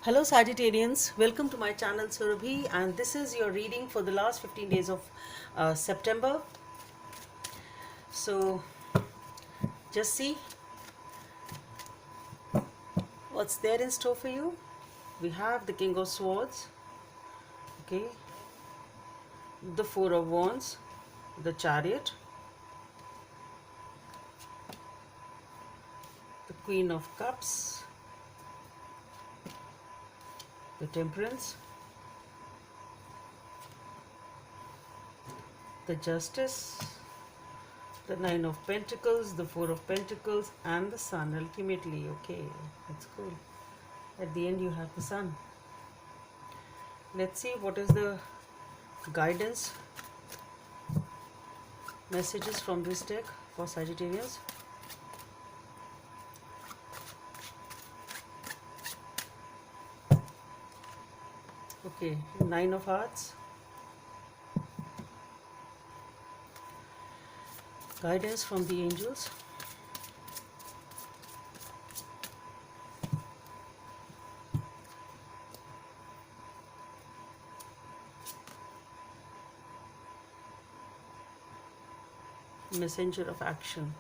Hello Sagittarians, welcome to my channel Surabhi, and this is your reading for the last 15 days of September. So just see what's there in store for you. We have the King of Swords, okay, the Four of Wands, the Chariot, the Queen of Cups, the Temperance, the Justice, the Nine of Pentacles, the Four of Pentacles, and the Sun ultimately. Okay, that's cool. At the end you have the Sun. Let's see what is the guidance messages from this deck for Sagittarians. Okay, Nine of Hearts. Guidance from the angels. Messenger of action.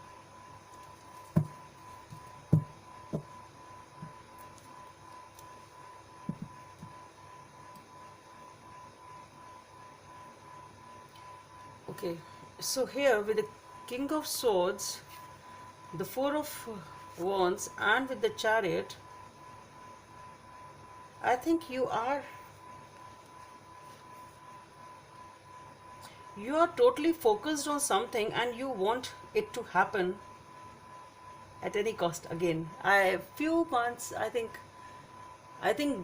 Okay, so here with the King of Swords, the Four of Wands, and with the Chariot, I think you are totally focused on something and you want it to happen at any cost. Again, I few months, I think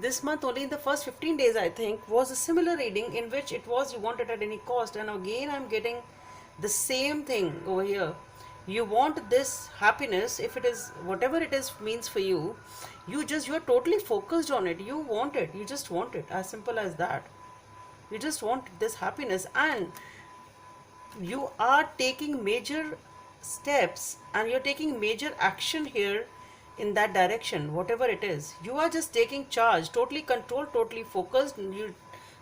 this month only, in the first 15 days, I think, was a similar reading in which it was you want it at any cost. And again, I'm getting the same thing over here. You want this happiness, if it is whatever it is means for you, you're totally focused on it. You want it. You just want it. As simple as that. You just want this happiness, and you are taking major steps and you're taking major action here in that direction. Whatever it is, you are just taking charge, totally controlled, totally focused. You,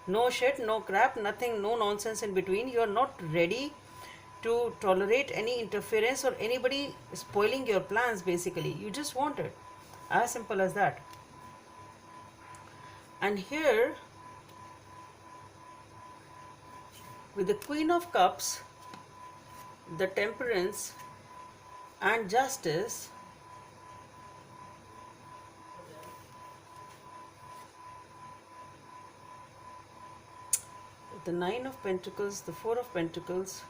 no shit, no crap, nothing, no nonsense in between. You are not ready to tolerate any interference or anybody spoiling your plans. Basically, you just want it. As simple as that. And here with the Queen of Cups, the Temperance, and Justice, the Nine of Pentacles, the Four of Pentacles,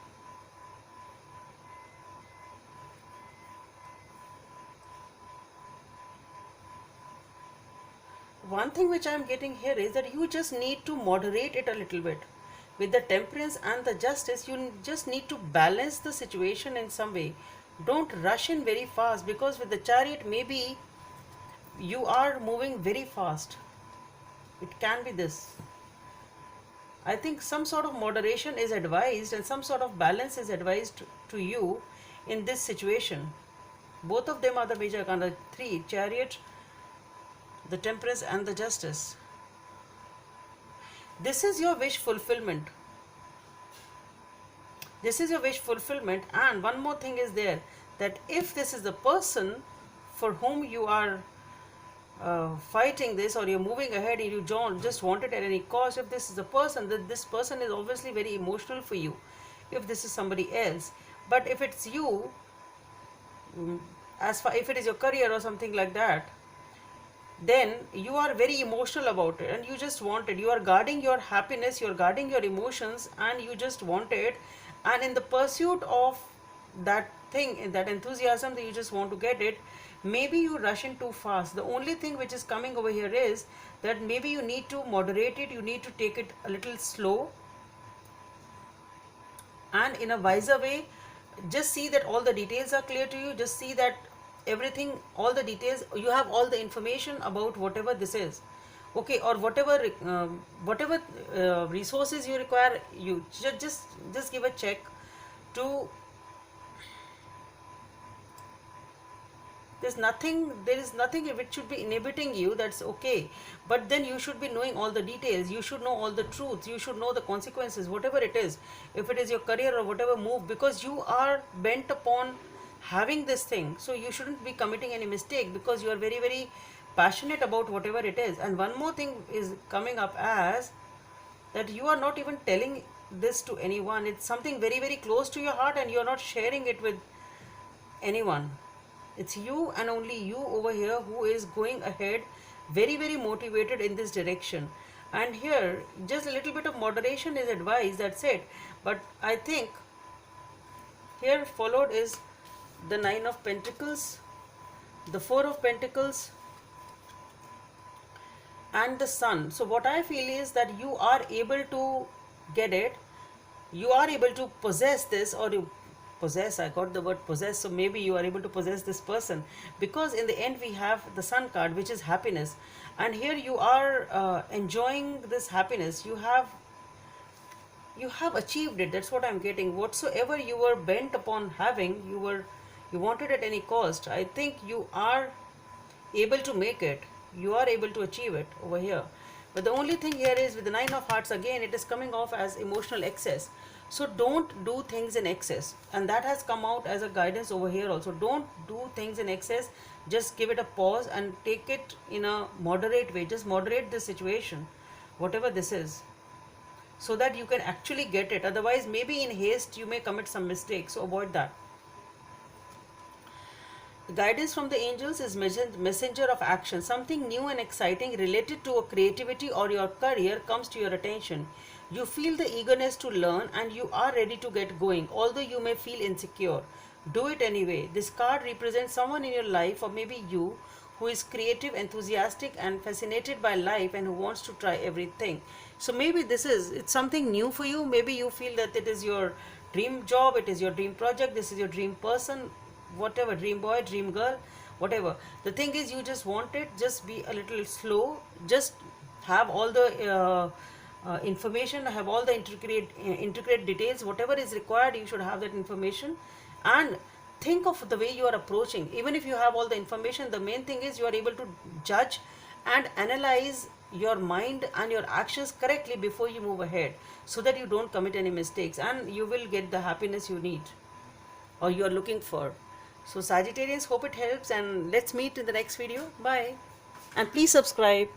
one thing which I am getting here is that you just need to moderate it a little bit. With the Temperance and the Justice, you just need to balance the situation in some way. Don't rush in very fast, because with the Chariot, maybe you are moving very fast. It can be this. I think some sort of moderation is advised and some sort of balance is advised to you in this situation. Both of them are the major kind of three: Chariot, the Temperance, and the Justice. This is your wish fulfillment. This is your wish fulfillment. And one more thing is there, that if this is the person for whom you are fighting this, or you're moving ahead and you don't just want it at any cost, if this is the person, then this person is obviously very emotional for you, if this is somebody else. But if it's you, as far if it is your career or something like that, then you are very emotional about it and you just want it. You are guarding your happiness, you are guarding your emotions, and you just want it. And in the pursuit of that thing, that enthusiasm that you just want to get it, maybe you rush in too fast. The only thing which is coming over here is that maybe you need to moderate it, you need to take it a little slow and in a wiser way. Just see that all the details are clear to you. Just see that everything, all the details, you have all the information about whatever this is, okay, or whatever resources you require. You just give a check to there is nothing which should be inhibiting you, that's okay. But then you should be knowing all the details, you should know all the truth, you should know the consequences, whatever it is, if it is your career or whatever move, because you are bent upon having this thing. So you shouldn't be committing any mistake because you are very, very passionate about whatever it is. And one more thing is coming up as that you are not even telling this to anyone. It's something very, very close to your heart and you're not sharing it with anyone. It's you and only you over here who is going ahead, very, very motivated in this direction. And here, just a little bit of moderation is advised, that's it. But I think here followed is the Nine of Pentacles, the Four of Pentacles, and the Sun. So what I feel is that you are able to get it, you are able to possess this, or you possess, I got the word possess, so maybe you are able to possess this person, because in the end we have the Sun card, which is happiness. And here you are enjoying this happiness, you have achieved it. That's what I'm getting. Whatsoever you were bent upon having, you wanted at any cost, I think you are able to make it, you are able to achieve it over here. But the only thing here is with the Nine of Hearts, again it is coming off as emotional excess. So don't do things in excess, and that has come out as a guidance over here also. Don't do things in excess, just give it a pause and take it in a moderate way. Just moderate the situation, whatever this is, so that you can actually get it. Otherwise, maybe in haste you may commit some mistakes, so avoid that. The guidance from the angels is messenger of action. Something new and exciting related to a creativity or your career comes to your attention. You feel the eagerness to learn and you are ready to get going, although you may feel insecure. Do it anyway. This card represents someone in your life, or maybe you, who is creative, enthusiastic and fascinated by life and who wants to try everything. So maybe it's something new for you. Maybe you feel that it is your dream job, it is your dream project, this is your dream person, whatever, dream boy, dream girl, whatever. The thing is, you just want it, just be a little slow, just have all the information, have all the intricate details, whatever is required, you should have that information. And think of the way you are approaching. Even if you have all the information, the main thing is you are able to judge and analyze your mind and your actions correctly before you move ahead, so that you don't commit any mistakes and you will get the happiness you need or you are looking for. So Sagittarians, hope it helps, and let's meet in the next video. Bye, and please subscribe.